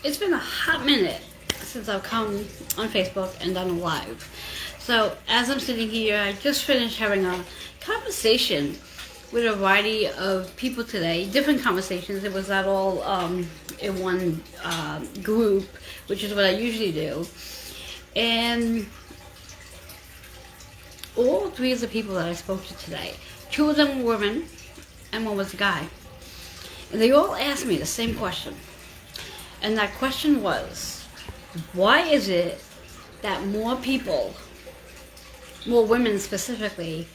It's been a hot minute since I've come on Facebook and done a live. So as I'm sitting here, I just finished having a conversation with a variety of people today, different conversations. It was not all in one group, which is what I usually do. And all three of the people that I spoke to today, two of them were women and one was a guy. And they all asked me the same question. And that question was, why is it that more people, more women specifically,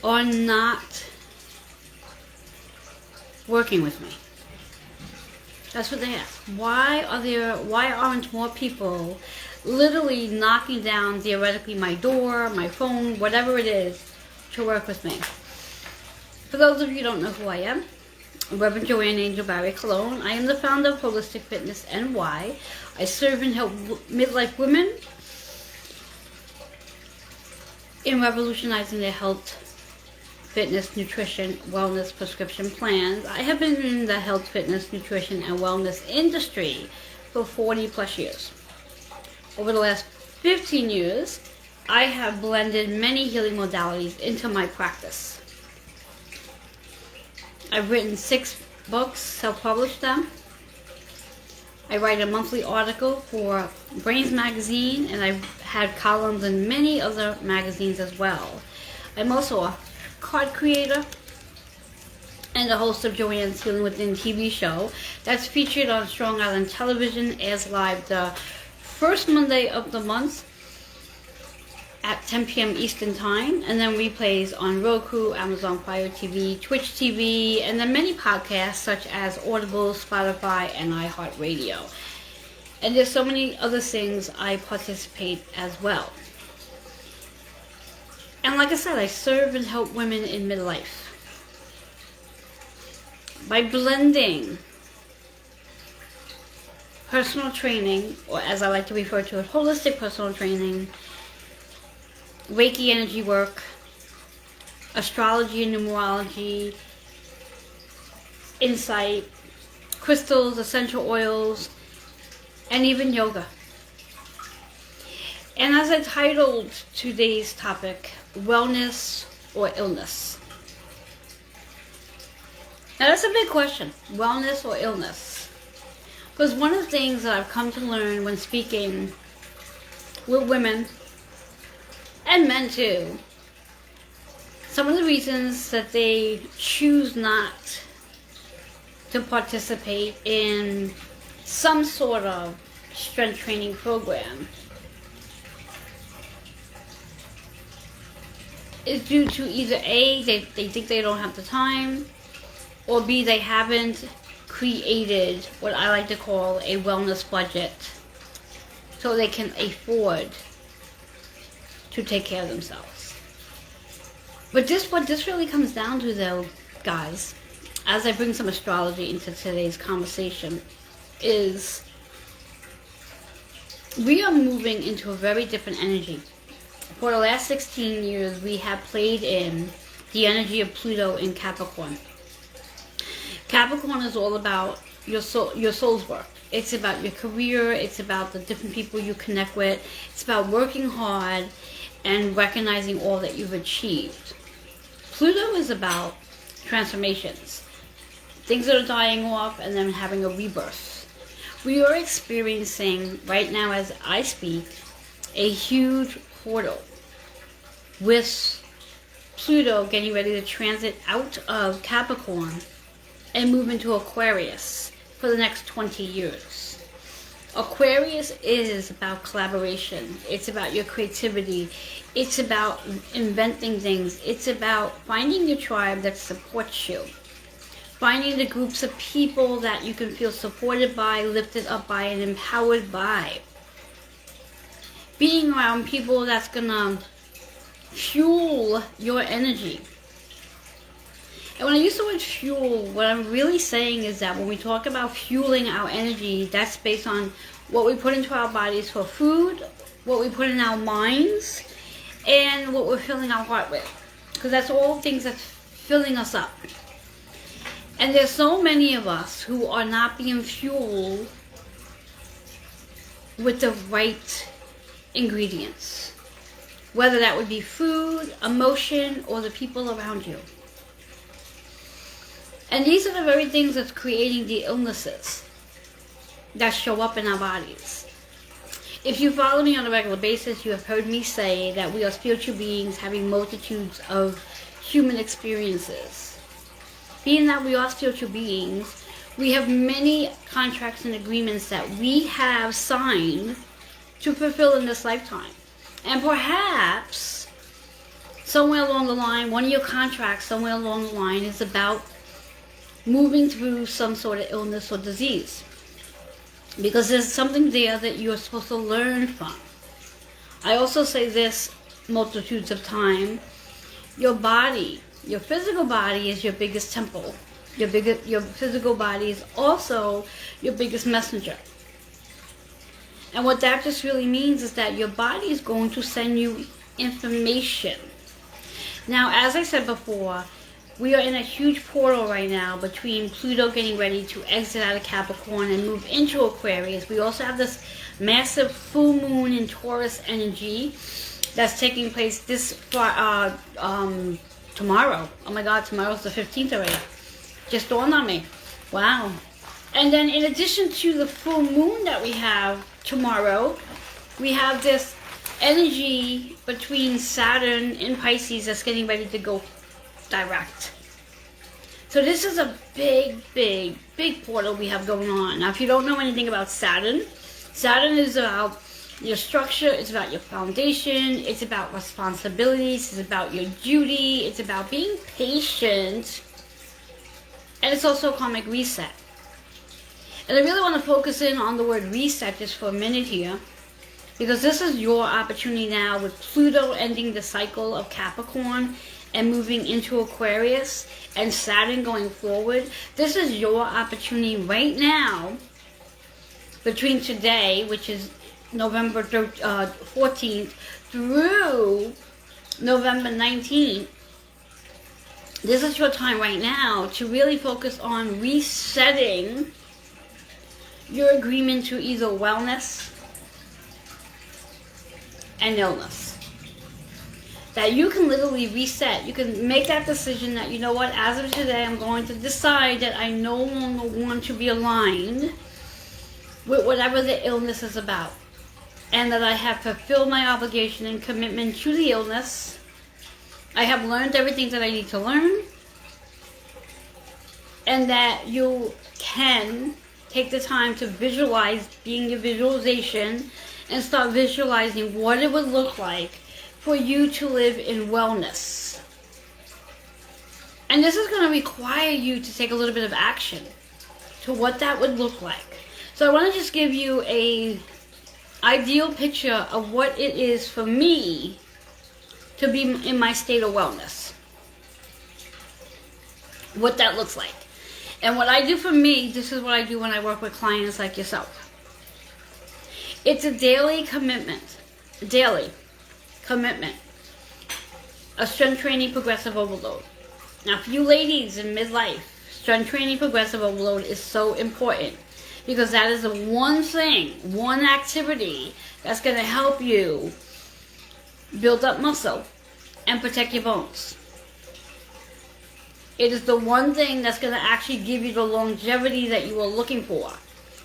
are not working with me? That's what they asked. Why aren't more people literally knocking down theoretically my door, my phone, whatever it is, to work with me? For those of you who don't know who I am, Reverend Joanne Angel Barry Cologne. I am the founder of Holistic Fitness NY. I serve and help midlife women in revolutionizing their health, fitness, nutrition, wellness prescription plans. I have been in the health, fitness, nutrition, and wellness industry for 40 plus years. Over the last 15 years, I have blended many healing modalities into my practice. I've written 6 books, self-published them. I write a monthly article for Brains Magazine, and I've had columns in many other magazines as well. I'm also a card creator and the host of Joanne's Healing Within TV show that's featured on Strong Island Television, airs live the first Monday of the month at 10 p.m. Eastern Time, and then replays on Roku, Amazon Fire TV, Twitch TV, and then many podcasts such as Audible, Spotify, and iHeartRadio. And there's so many other things I participate as well. And like I said, I serve and help women in midlife by blending personal training, or as I like to refer to it, holistic personal training, Reiki energy work, astrology and numerology, insight, crystals, essential oils, and even yoga. And as I titled today's topic, wellness or illness. Now that's a big question, wellness or illness. Because one of the things that I've come to learn when speaking with women, and men too, some of the reasons that they choose not to participate in some sort of strength training program is due to either A, they think they don't have the time, or B, they haven't created what I like to call a wellness budget so they can afford to take care of themselves. But what this really comes down to, though, guys, as I bring some astrology into today's conversation, is we are moving into a very different energy. For the last 16 years, we have played in the energy of Pluto in Capricorn. Capricorn is all about your soul's work. It's about your career. It's about the different people you connect with. It's about working hard and recognizing all that you've achieved. Pluto is about transformations. Things that are dying off and then having a rebirth. We are experiencing, right now as I speak, a huge portal with Pluto getting ready to transit out of Capricorn and move into Aquarius for the next 20 years. Aquarius is about collaboration. It's about your creativity. It's about inventing things. It's about finding your tribe that supports you. Finding the groups of people that you can feel supported by, lifted up by, and empowered by. Being around people that's gonna fuel your energy. And when I use the word fuel, what I'm really saying is that when we talk about fueling our energy, that's based on what we put into our bodies for food, what we put in our minds, and what we're filling our heart with. Because that's all things that's filling us up. And there's so many of us who are not being fueled with the right ingredients. Whether that would be food, emotion, or the people around you. And these are the very things that's creating the illnesses that show up in our bodies. If you follow me on a regular basis, you have heard me say that we are spiritual beings having multitudes of human experiences. Being that we are spiritual beings, we have many contracts and agreements that we have signed to fulfill in this lifetime. And perhaps, somewhere along the line, one of your contracts somewhere along the line is about moving through some sort of illness or disease. Because there's something there that you're supposed to learn from. I also say this multitudes of time. Your body, your physical body is your biggest temple. Your physical body is also your biggest messenger. And what that just really means is that your body is going to send you information. Now, as I said before, we are in a huge portal right now between Pluto getting ready to exit out of Capricorn and move into Aquarius. We also have this massive full moon in Taurus energy that's taking place tomorrow. Oh my God, tomorrow's the 15th already. Just dawned on me. Wow. And then in addition to the full moon that we have tomorrow, we have this energy between Saturn and Pisces that's getting ready to go direct. So this is a big portal we have going on. Now, if you don't know anything about Saturn, Saturn is about your structure, it's about your foundation, it's about responsibilities, it's about your duty, it's about being patient, and it's also a karmic reset. And I really want to focus in on the word reset just for a minute here, because this is your opportunity now with Pluto ending the cycle of Capricorn and moving into Aquarius and Saturn going forward. This is your opportunity right now between today, which is November 14th, through November 19th. This is your time right now to really focus on resetting your agreement to either wellness and illness. That you can literally reset. You can make that decision that, you know what, as of today, I'm going to decide that I no longer want to be aligned with whatever the illness is about. And that I have fulfilled my obligation and commitment to the illness. I have learned everything that I need to learn. And that you can take the time to visualize, being your visualization, and start visualizing what it would look like for you to live in wellness. And this is going to require you to take a little bit of action to what that would look like. So I want to just give you a ideal picture of what it is for me to be in my state of wellness. What that looks like. And what I do for me, this is what I do when I work with clients like yourself. It's a daily commitment. Daily commitment. A strength training progressive overload. Now, for you ladies in midlife, strength training progressive overload is so important. Because that is the one thing, one activity that's going to help you build up muscle and protect your bones. It is the one thing that's going to actually give you the longevity that you are looking for.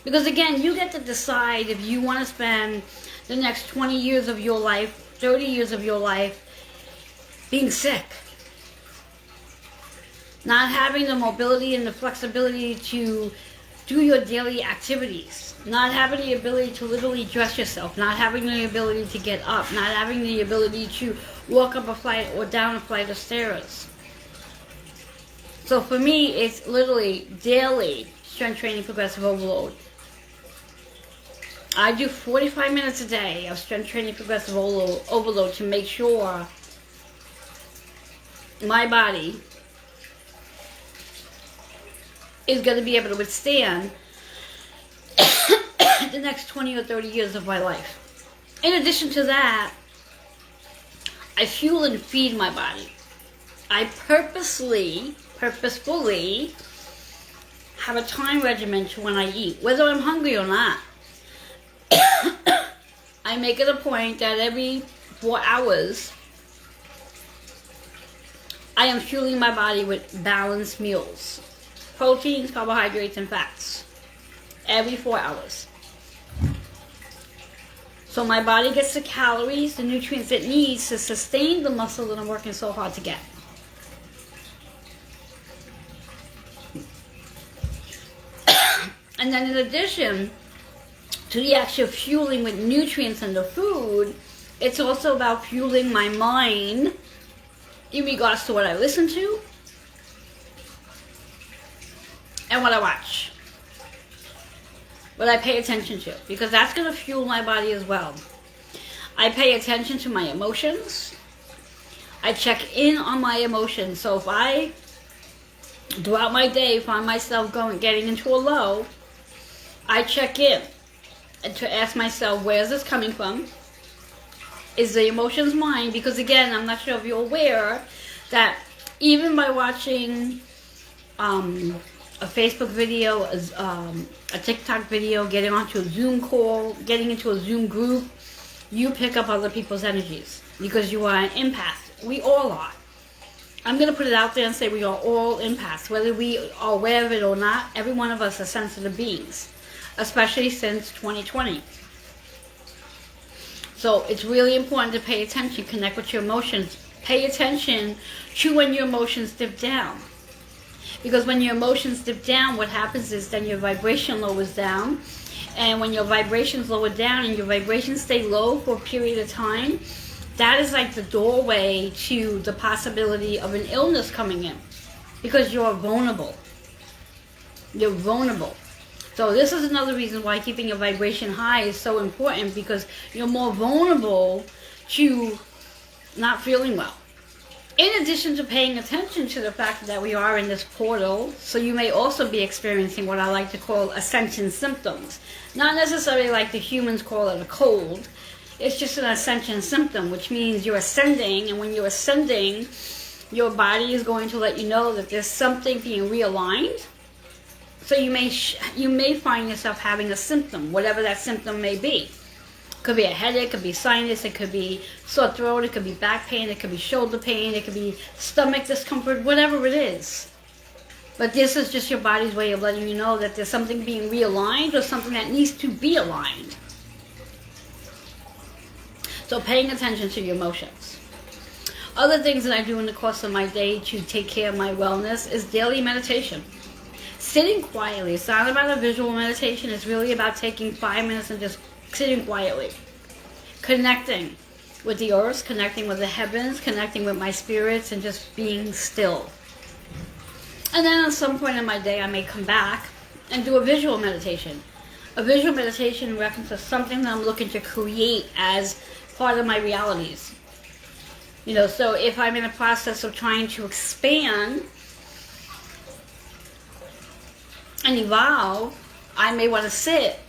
Because again, you get to decide if you want to spend the next 20 years of your life, 30 years of your life being sick. Not having the mobility and the flexibility to do your daily activities. Not having the ability to literally dress yourself. Not having the ability to get up. Not having the ability to walk up a flight or down a flight of stairs. So for me, it's literally daily strength training progressive overload. I do 45 minutes a day of strength training progressive overload to make sure my body is going to be able to withstand the next 20 or 30 years of my life. In addition to that, I fuel and feed my body. I purposefully have a time regimen to when I eat, whether I'm hungry or not. I make it a point that every 4 hours, I am fueling my body with balanced meals. Proteins, carbohydrates, and fats. Every 4 hours. So my body gets the calories, the nutrients it needs to sustain the muscle that I'm working so hard to get. And then in addition to the actual fueling with nutrients in the food, it's also about fueling my mind in regards to what I listen to and what I watch. What I pay attention to, because that's going to fuel my body as well. I pay attention to my emotions. I check in on my emotions. So if I, throughout my day, find myself getting into a low, I check in and to ask myself, where is this coming from? Is the emotions mine? Because again, I'm not sure if you're aware that even by watching a Facebook video, a TikTok video, getting onto a Zoom call, getting into a Zoom group, you pick up other people's energies because you are an empath. We all are. I'm going to put it out there and say we are all empaths. Whether we are aware of it or not, every one of us are sensitive beings, especially since 2020. So it's really important to pay attention, connect with your emotions. Pay attention to when your emotions dip down. Because when your emotions dip down, what happens is then your vibration lowers down. And when your vibrations lower down and your vibrations stay low for a period of time, that is like the doorway to the possibility of an illness coming in. Because you're vulnerable. You're vulnerable. So this is another reason why keeping your vibration high is so important, because you're more vulnerable to not feeling well. In addition to paying attention to the fact that we are in this portal, so you may also be experiencing what I like to call ascension symptoms. Not necessarily like the humans call it a cold. It's just an ascension symptom, which means you're ascending, and when you're ascending, your body is going to let you know that there's something being realigned. So you may find yourself having a symptom, whatever that symptom may be. Could be a headache, it could be sinus, it could be sore throat, it could be back pain, it could be shoulder pain, it could be stomach discomfort, whatever it is. But this is just your body's way of letting you know that there's something being realigned or something that needs to be aligned. So paying attention to your emotions. Other things that I do in the course of my day to take care of my wellness is daily meditation. Sitting quietly. It's not about a visual meditation. It's really about taking 5 minutes and just sitting quietly. Connecting with the earth, connecting with the heavens, connecting with my spirits, and just being still. And then at some point in my day, I may come back and do a visual meditation. A visual meditation in reference to something that I'm looking to create as part of my realities. So if I'm in a process of trying to expand and evolve, I may want to sit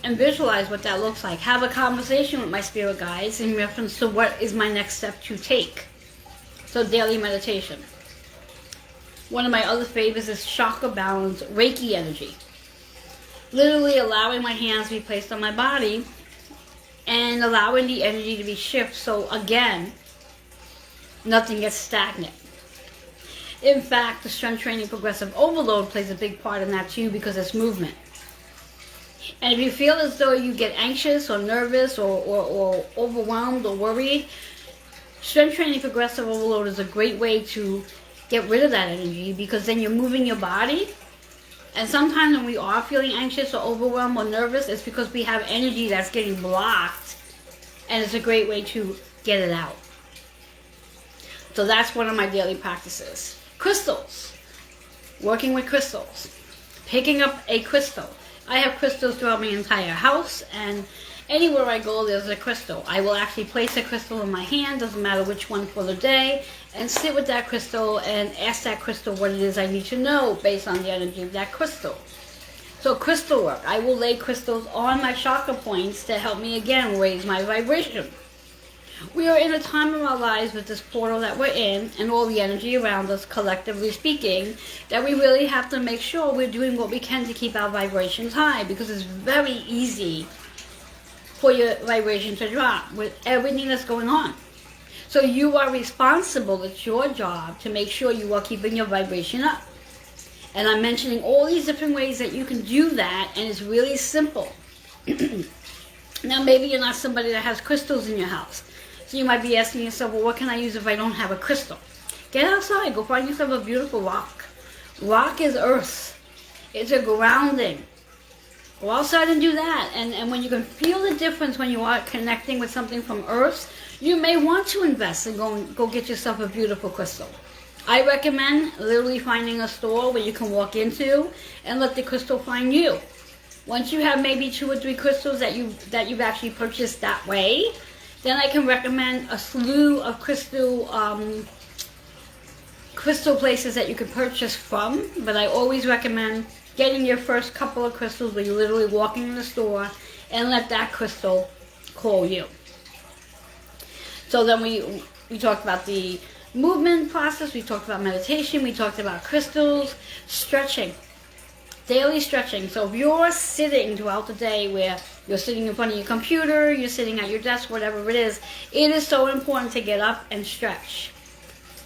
and visualize what that looks like. Have a conversation with my spirit guides in reference to what is my next step to take. So daily meditation. One of my other favorites is chakra balance, Reiki energy. Literally allowing my hands to be placed on my body and allowing the energy to be shifted. So again, nothing gets stagnant. In fact, the strength training progressive overload plays a big part in that too, because it's movement. And if you feel as though you get anxious or nervous or overwhelmed or worried, strength training progressive overload is a great way to get rid of that energy, because then you're moving your body. And sometimes when we are feeling anxious or overwhelmed or nervous, it's because we have energy that's getting blocked, and it's a great way to get it out. So that's one of my daily practices. Crystals. Working with crystals. Picking up a crystal. I have crystals throughout my entire house, and anywhere I go there's a crystal. I will actually place a crystal in my hand, doesn't matter which one for the day, and sit with that crystal and ask that crystal what it is I need to know based on the energy of that crystal. So crystal work. I will lay crystals on my chakra points to help me again raise my vibration. We are in a time of our lives with this portal that we're in and all the energy around us, collectively speaking, that we really have to make sure we're doing what we can to keep our vibrations high, because it's very easy for your vibration to drop with everything that's going on. So you are responsible. It's your job to make sure you are keeping your vibration up. And I'm mentioning all these different ways that you can do that, and it's really simple. Now, maybe you're not somebody that has crystals in your house. So you might be asking yourself, well, what can I use if I don't have a crystal? Get outside. Go find yourself a beautiful rock. Rock is earth. It's a grounding. Go outside and do that. And when you can feel the difference when you are connecting with something from earth, you may want to invest and go get yourself a beautiful crystal. I recommend literally finding a store where you can walk into and let the crystal find you. Once you have maybe 2 or 3 crystals that you've actually purchased that way, then I can recommend a slew of crystal places that you can purchase from. But I always recommend getting your first couple of crystals where you're literally walking in the store and let that crystal call you. So then we talked about the movement process, we talked about meditation, we talked about crystals, stretching, daily stretching. So if you're sitting throughout the day where you're sitting in front of your computer, you're sitting at your desk, whatever it is so important to get up and stretch.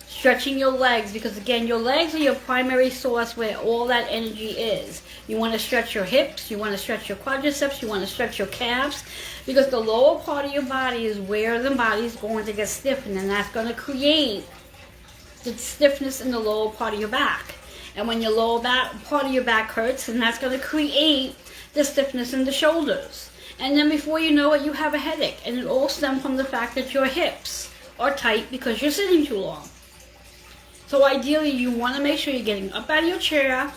Stretching your legs, because again, your legs are your primary source where all that energy is. You want to stretch your hips, you want to stretch your quadriceps, you want to stretch your calves, because the lower part of your body is where the body is going to get stiffened, and that's going to create the stiffness in the lower part of your back. And when your lower part of your back hurts, then that's going to create the stiffness in the shoulders. And then before you know it, you have a headache, and it all stems from the fact that your hips are tight because you're sitting too long. So ideally, you want to make sure you're getting up out of your chair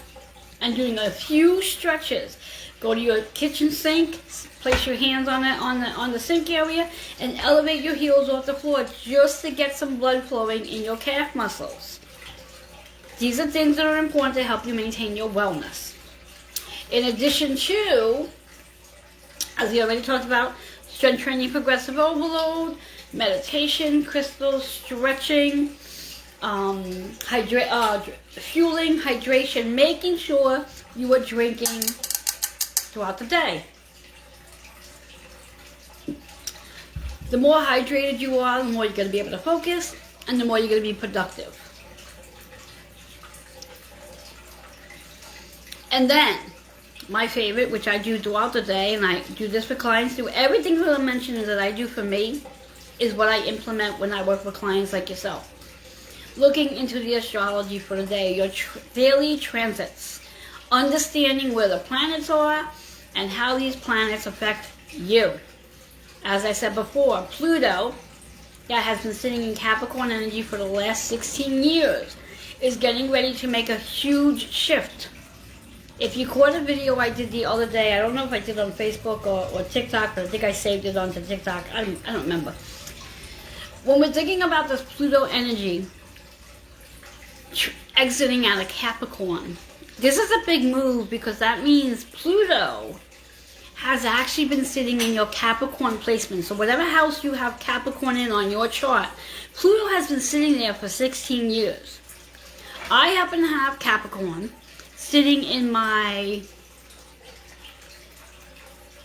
and doing a few stretches. Go to your kitchen sink, place your hands on the sink area, and elevate your heels off the floor just to get some blood flowing in your calf muscles. These are things that are important to help you maintain your wellness. In addition to, as we already talked about, strength training, progressive overload, meditation, crystals, stretching, fueling, hydration, making sure you are drinking throughout the day. The more hydrated you are, the more you're going to be able to focus, and the more you're going to be productive. And then, my favorite, which I do throughout the day, and I do this for clients too, everything that I'm mentioning that I do for me is what I implement when I work with clients like yourself. Looking into the astrology for the day, your daily transits, understanding where the planets are and how these planets affect you. As I said before, Pluto, that has been sitting in Capricorn energy for the last 16 years, is getting ready to make a huge shift. If you caught a video I did the other day, I don't know if I did it on Facebook or TikTok, but I think I saved it onto TikTok. I don't remember. When we're thinking about this Pluto energy exiting out of Capricorn, this is a big move, because that means Pluto has actually been sitting in your Capricorn placement. So whatever house you have Capricorn in on your chart, Pluto has been sitting there for 16 years. I happen to have Capricorn sitting in my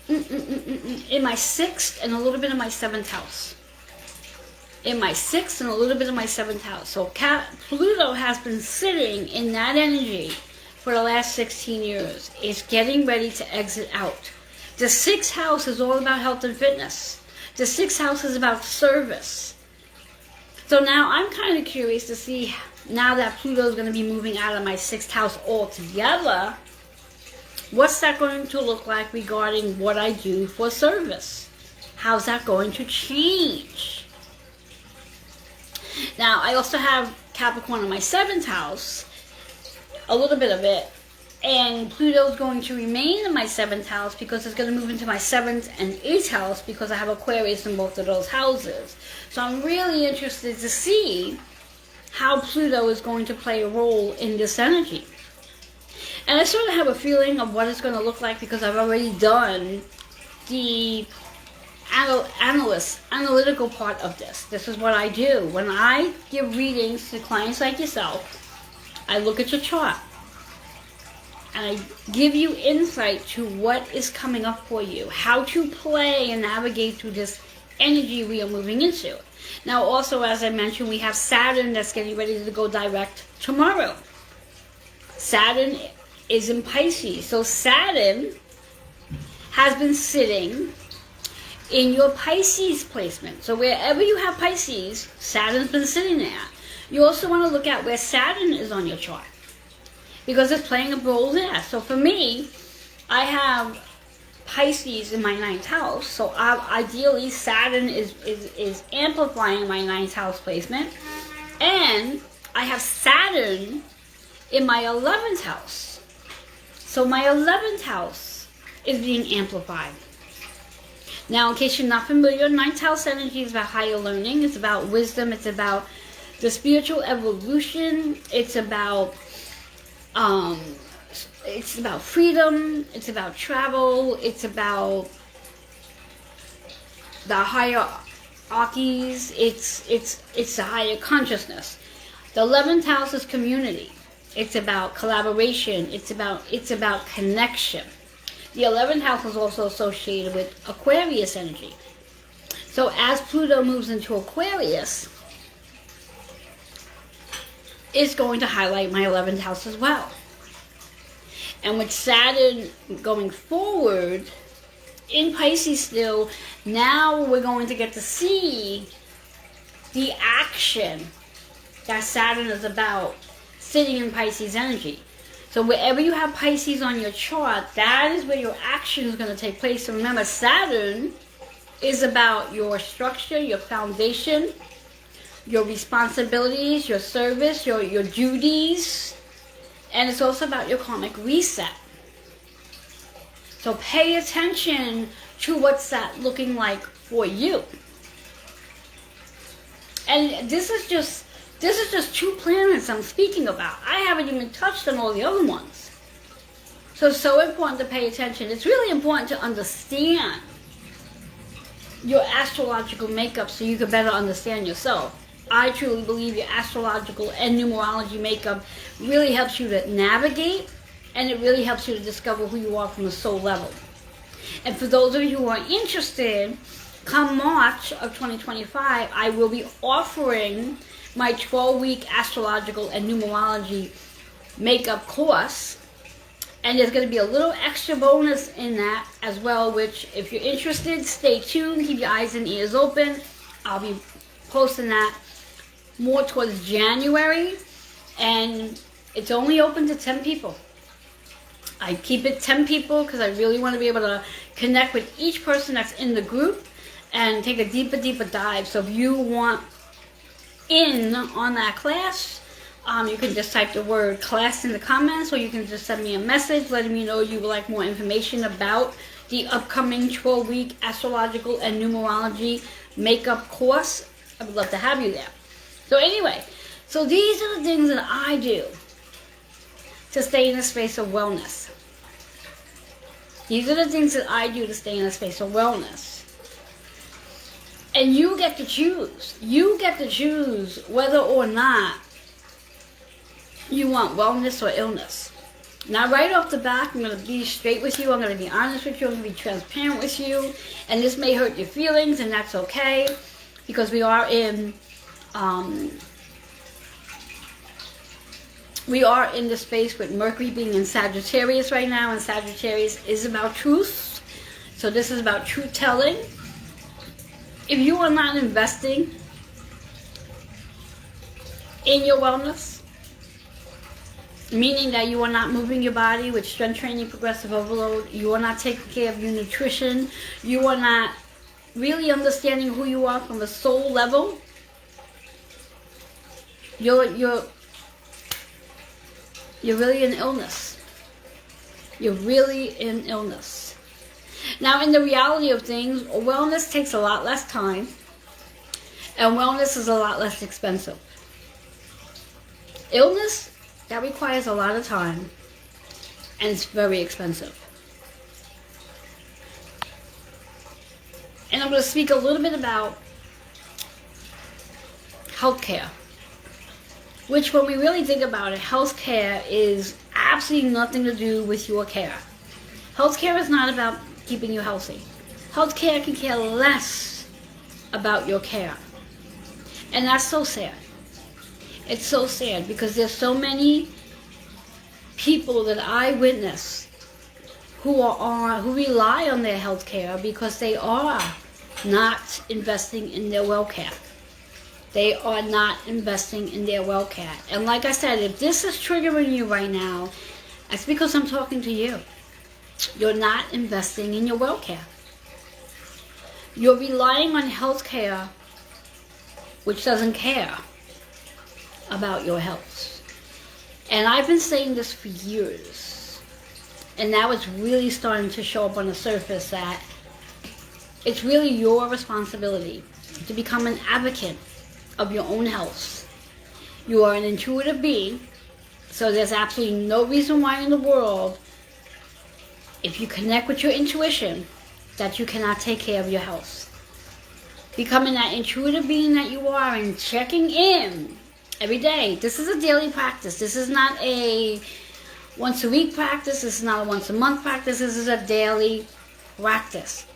6th and a little bit of my 7th house. In my 6th and a little bit of my 7th house. So Pluto has been sitting in that energy for the last 16 years. It's getting ready to exit out. The 6th house is all about health and fitness. The 6th house is about service. So now I'm kind of curious to see, now that Pluto is going to be moving out of my 6th house altogether, what's that going to look like regarding what I do for service? How's that going to change? Now, I also have Capricorn in my 7th house, a little bit of it, and Pluto's going to remain in my 7th house because it's going to move into my 7th and 8th house because I have Aquarius in both of those houses. So I'm really interested to see how Pluto is going to play a role in this energy. And I sort of have a feeling of what it's going to look like because I've already done the analytical part of this. This is what I do. When I give readings to clients like yourself, I look at your chart. and I give you insight to what is coming up for you, how to play and navigate through this energy we are moving into. Now also, as I mentioned, we have Saturn that's getting ready to go direct tomorrow. Saturn is in Pisces. So Saturn has been sitting in your Pisces placement. So wherever you have Pisces, Saturn's been sitting there. You also want to look at where Saturn is on your chart, because it's playing a role there. So for me, I have Pisces in my 9th house. So ideally, Saturn is amplifying my 9th house placement. And I have Saturn in my 11th house. So my 11th house is being amplified. Now, in case you're not familiar, 9th house energy is about higher learning. It's about wisdom. It's about the spiritual evolution. It's about freedom. It's about travel. It's about the hierarchies. It's the higher consciousness. The 11th house is community. It's about collaboration. It's about connection. The 11th house is also associated with Aquarius energy. So as Pluto moves into Aquarius, it's going to highlight my 11th house as well. And with Saturn going forward in Pisces still, now we're going to get to see the action that Saturn is about sitting in Pisces energy. So wherever you have Pisces on your chart, that is where your action is going to take place. So remember, Saturn is about your structure, your foundation, your responsibilities, your service, your duties, and it's also about your karmic reset. So pay attention to what's that looking like for you. And this is just 2 planets I'm speaking about. I haven't even touched on all the other ones. So it's so important to pay attention. It's really important to understand your astrological makeup so you can better understand yourself. I truly believe your astrological and numerology makeup really helps you to navigate, and it really helps you to discover who you are from a soul level. And for those of you who are interested, come March of 2025, I will be offering my 12-week astrological and numerology makeup course. And there's going to be a little extra bonus in that as well, which if you're interested, stay tuned, keep your eyes and ears open. I'll be posting that more towards January, and it's only open to 10 people. I keep it 10 people because I really want to be able to connect with each person that's in the group and take a deeper dive. So if you want in on that class, you can just type the word class in the comments, or you can just send me a message letting me know you would like more information about the upcoming 12-week astrological and numerology makeup course. I would love to have you there. So anyway, so these are the things that I do to stay in a space of wellness. These are the things that I do to stay in a space of wellness. And you get to choose. You get to choose whether or not you want wellness or illness. Now, right off the bat, I'm going to be straight with you. I'm going to be honest with you. I'm going to be transparent with you. And this may hurt your feelings, and that's okay, because we are in the space with Mercury being in Sagittarius right now, and Sagittarius is about truth. So this is about truth telling. If you are not investing in your wellness, meaning that you are not moving your body with strength training, progressive overload, you are not taking care of your nutrition, you are not really understanding who you are from a soul level, you're really in illness. You're really in illness. Now, in the reality of things, wellness takes a lot less time, and wellness is a lot less expensive. Illness, that requires a lot of time, and it's very expensive. And I'm going to speak a little bit about healthcare, which when we really think about it, healthcare is absolutely nothing to do with your care. Healthcare is not about keeping you healthy. Healthcare can care less about your care. And that's so sad. It's so sad because there's so many people that I witness who rely on their health care because they are not investing in their well care. They are not investing in their well care. And like I said, if this is triggering you right now, it's because I'm talking to you. You're not investing in your well care. You're relying on health care which doesn't care about your health. And I've been saying this for years. And now it's really starting to show up on the surface that it's really your responsibility to become an advocate of your own health. You are an intuitive being, so there's absolutely no reason why in the world, if you connect with your intuition, that you cannot take care of your health. Becoming that intuitive being that you are and checking in every day. This is a daily practice. This is not a once a week practice. This is not a once a month practice. This is a daily practice.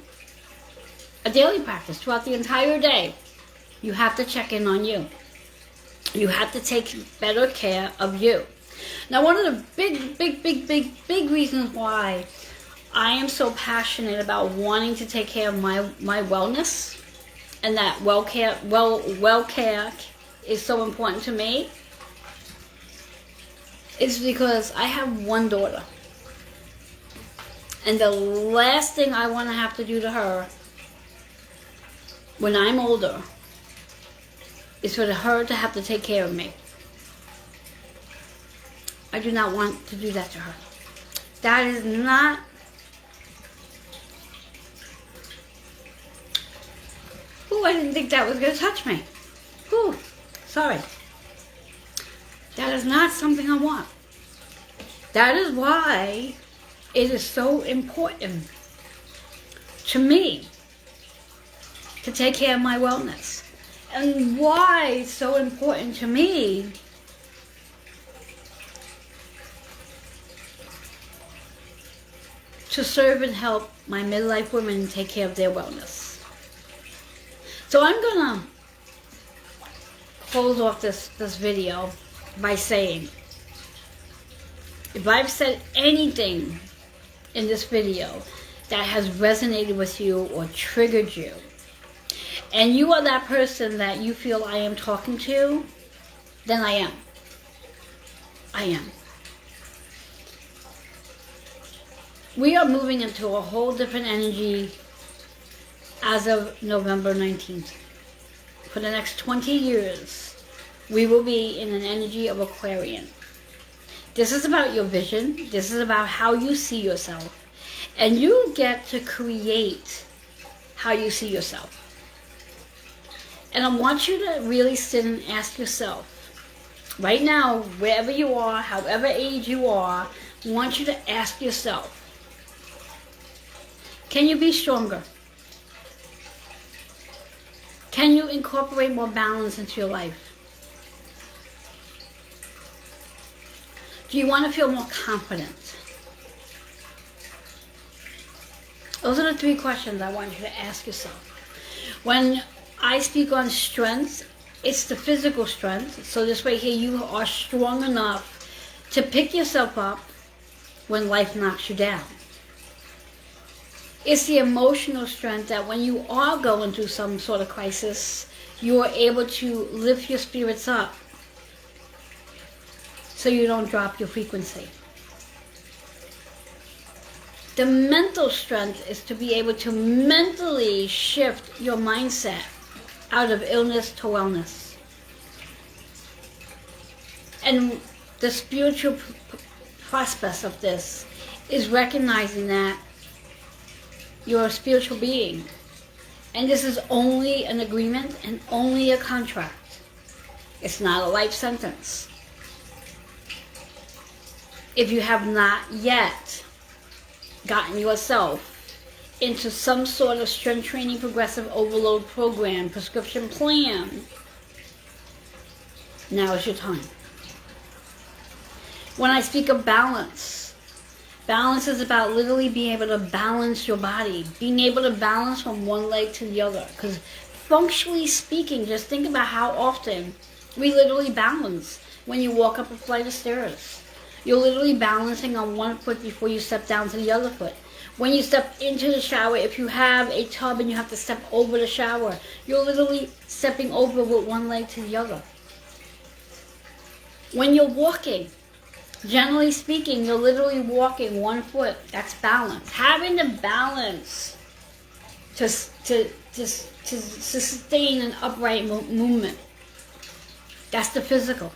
A daily practice throughout the entire day. You have to check in on you. You have to take better care of you. Now, one of the big reasons why I am so passionate about wanting to take care of my wellness, and that well care is so important to me, is because I have one daughter. And the last thing I want to have to do to her when I'm older is for her to have to take care of me. I do not want to do that to her. That is not I didn't think that was going to touch me. Sorry. That is not something I want. That is why it is so important to me to take care of my wellness. And why it's so important to me to serve and help my midlife women take care of their wellness. So I'm gonna close off this video by saying, if I've said anything in this video that has resonated with you or triggered you, and you are that person that you feel I am talking to, then I am. I am. We are moving into a whole different energy as of November 19th. For the next 20 years, we will be in an energy of Aquarian. This is about your vision. This is about how you see yourself. And you get to create how you see yourself. And I want you to really sit and ask yourself, right now, wherever you are, however age you are, I want you to ask yourself, can you be stronger? Can you incorporate more balance into your life? Do you want to feel more confident? Those are the 3 questions I want you to ask yourself. When I speak on strength, it's the physical strength. So this way here, you are strong enough to pick yourself up when life knocks you down. It's the emotional strength that when you are going through some sort of crisis, you are able to lift your spirits up so you don't drop your frequency. The mental strength is to be able to mentally shift your mindset out of illness to wellness. And the spiritual prospect of this is recognizing that you're a spiritual being. And this is only an agreement and only a contract. It's not a life sentence. If you have not yet gotten yourself into some sort of strength training progressive overload program, prescription plan, now is your time. When I speak of balance, balance is about literally being able to balance your body, being able to balance from one leg to the other. Because functionally speaking, just think about how often we literally balance when you walk up a flight of stairs. You're literally balancing on one foot before you step down to the other foot. When you step into the shower, if you have a tub and you have to step over the shower, you're literally stepping over with one leg to the other. When you're walking, generally speaking, you're literally walking one foot. That's balance. Having the balance to sustain an upright movement. That's the physical.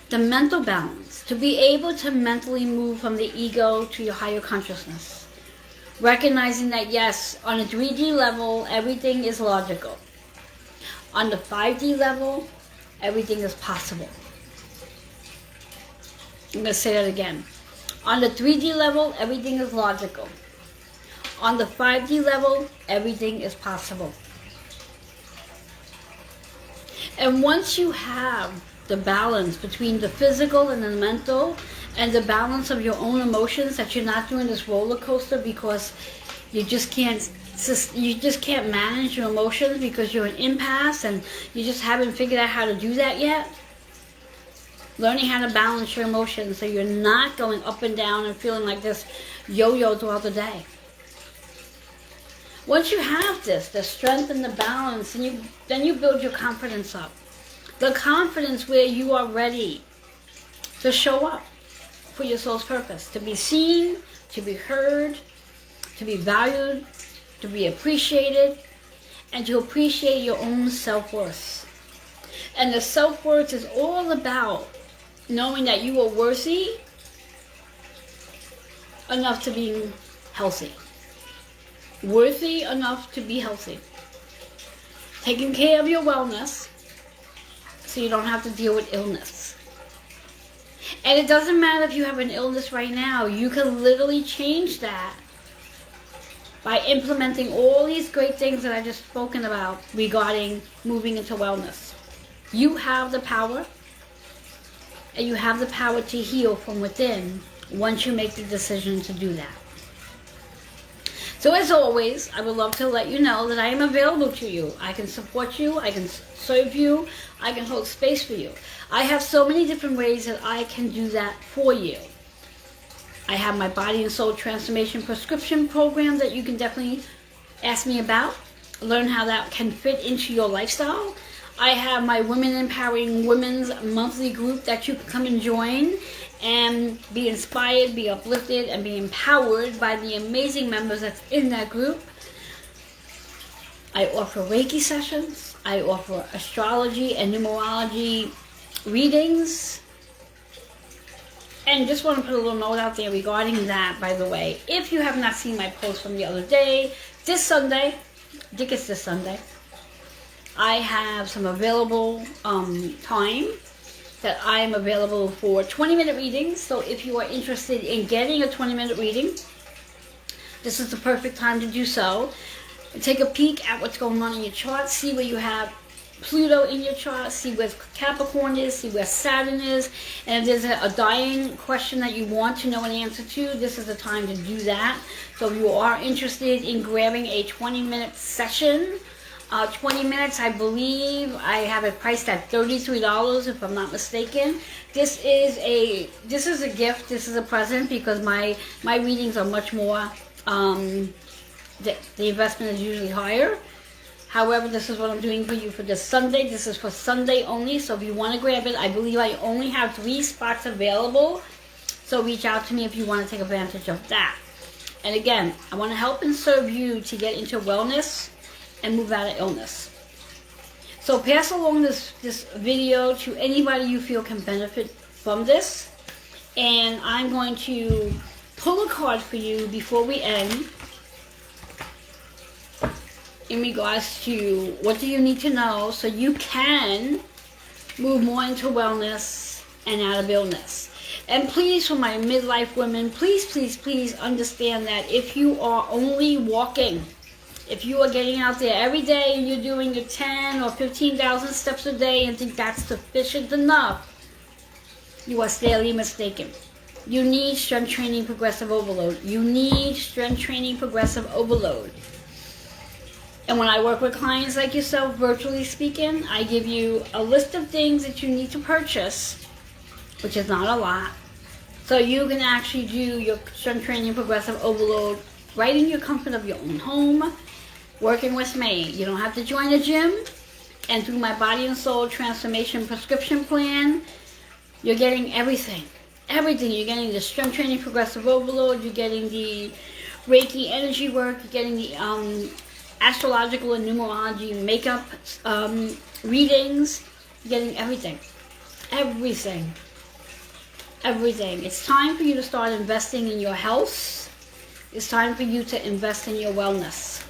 The mental balance. To be able to mentally move from the ego to your higher consciousness. Recognizing that yes, on a 3D level, everything is logical. On the 5D level, everything is possible. I'm going to say that again. On the 3D level, everything is logical. On the 5D level, everything is possible. And once you have the balance between the physical and the mental, and the balance of your own emotions, that you're not doing this roller coaster because you just can't manage your emotions because you're an impasse and you just haven't figured out how to do that yet. Learning how to balance your emotions so you're not going up and down and feeling like this yo-yo throughout the day. Once you have this, the strength and the balance, and then you build your confidence up. The confidence where you are ready to show up for your soul's purpose. To be seen, to be heard, to be valued, to be appreciated, and to appreciate your own self-worth. And the self-worth is all about knowing that you are worthy enough to be healthy. Worthy enough to be healthy. Taking care of your wellness so you don't have to deal with illness. And it doesn't matter if you have an illness right now. You can literally change that by implementing all these great things that I just spoken about regarding moving into wellness. You have the power, and you have the power to heal from within once you make the decision to do that. So as always, I would love to let you know that I am available to you. I can support you, I can serve you, I can hold space for you. I have so many different ways that I can do that for you. I have my Body and Soul Transformation Prescription Program that you can definitely ask me about. Learn how that can fit into your lifestyle. I have my Women Empowering Women's monthly group that you can come and join and be inspired, be uplifted, and be empowered by the amazing members that's in that group. I offer Reiki sessions. I offer astrology and numerology readings. And just want to put a little note out there regarding that, by the way. If you have not seen my post from the other day, this Sunday, I think it's this Sunday, I have some available time that I am available for 20-minute readings. So if you are interested in getting a 20-minute reading, this is the perfect time to do so. Take a peek at what's going on in your chart, see where you have Pluto in your chart, see where Capricorn is, see where Saturn is, and if there's a dying question that you want to know an answer to, this is the time to do that. So if you are interested in grabbing a 20-minute session, 20 minutes, I believe I have it priced at $33 if I'm not mistaken. This is a gift, this is a present, because my readings are much more, the investment is usually higher. However, this is what I'm doing for you for this Sunday. This is for Sunday only, so if you want to grab it, I believe I only have 3 spots available. So reach out to me if you want to take advantage of that. And again, I want to help and serve you to get into wellness and move out of illness. So pass along this video to anybody you feel can benefit from this. And I'm going to pull a card for you before we end in regards to what do you need to know so you can move more into wellness and out of illness. And please, for my midlife women, please, please, please understand that if you are only walking If you are getting out there every day and you're doing your 10 or 15,000 steps a day and think that's sufficient enough, you are sadly mistaken. You need strength training progressive overload. You need strength training progressive overload. And when I work with clients like yourself, virtually speaking, I give you a list of things that you need to purchase, which is not a lot, so you can actually do your strength training progressive overload right in your comfort of your own home, working with me. You don't have to join a gym. And through my Body and Soul Transformation Prescription Plan, you're getting everything. Everything. You're getting the strength training progressive overload. You're getting the Reiki energy work. You're getting the astrological and numerology makeup readings. You're getting everything. Everything. Everything. It's time for you to start investing in your health. It's time for you to invest in your wellness.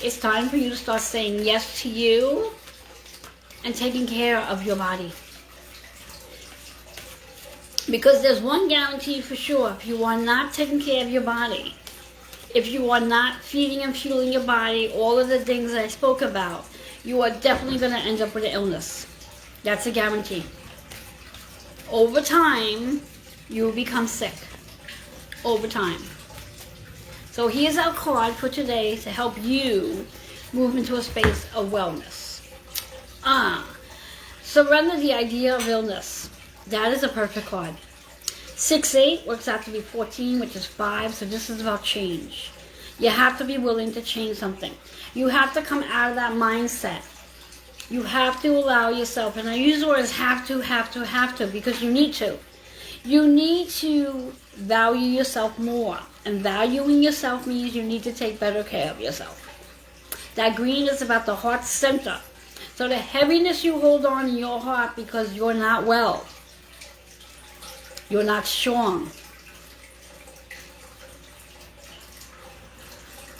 It's time for you to start saying yes to you and taking care of your body. Because there's one guarantee for sure. If you are not taking care of your body, if you are not feeding and fueling your body, all of the things I spoke about, you are definitely going to end up with an illness. That's a guarantee. Over time, you will become sick. Over time. So here's our card for today to help you move into a space of wellness. Surrender the idea of illness. That is a perfect card. 6-8 works out to be 14, which is 5, so this is about change. You have to be willing to change something. You have to come out of that mindset. You have to allow yourself, and I use the words have to, because you need to. You need to value yourself more. And valuing yourself means you need to take better care of yourself. That green is about the heart center. So the heaviness you hold on in your heart because you're not well. You're not strong.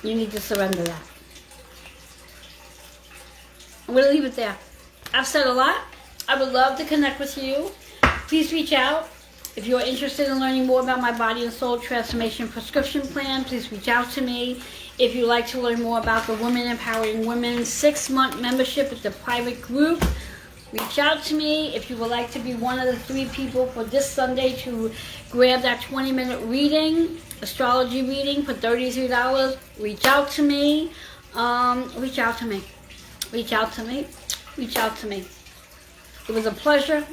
You need to surrender that. I'm going to leave it there. I've said a lot. I would love to connect with you. Please reach out. If you're interested in learning more about my Body and Soul Transformation Prescription Plan, please reach out to me. If you'd like to learn more about the Women Empowering Women 6-month membership at the private group, reach out to me. If you would like to be one of the 3 people for this Sunday to grab that 20-minute reading, astrology reading for $33, reach out to me. Reach out to me. Reach out to me. Reach out to me. It was a pleasure.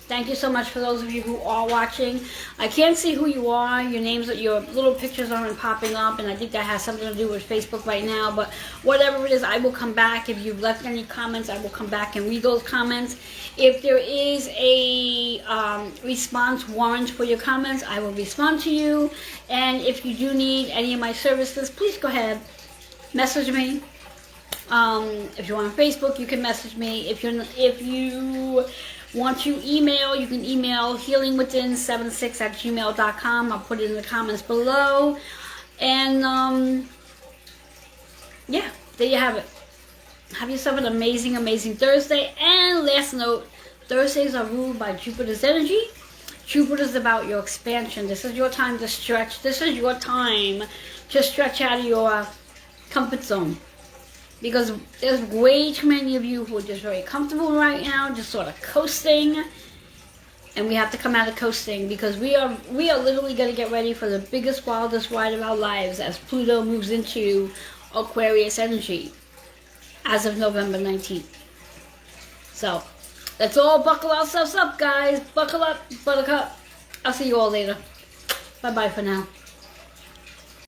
Thank you so much for those of you who are watching. I can't see who you are. Your names, your little pictures aren't popping up, and I think that has something to do with Facebook right now. But whatever it is, I will come back. If you've left any comments, I will come back and read those comments. If there is a response warrant for your comments, I will respond to you. And if you do need any of my services, please go ahead, message me. If you're on Facebook, you can message me. If you want to email, you can email healingwithin76@gmail.com. I'll put it in the comments below. And yeah, there you have it. Have yourself an amazing, amazing Thursday. And last note, Thursdays are ruled by Jupiter's energy. Jupiter's about your expansion. This is your time to stretch. This is your time to stretch out of your comfort zone. Because there's way too many of you who are just very comfortable right now, just sort of coasting. And we have to come out of coasting because we are literally going to get ready for the biggest, wildest ride of our lives as Pluto moves into Aquarius energy as of November 19th. So, let's all buckle ourselves up, guys. Buckle up, buttercup. I'll see you all later. Bye-bye for now.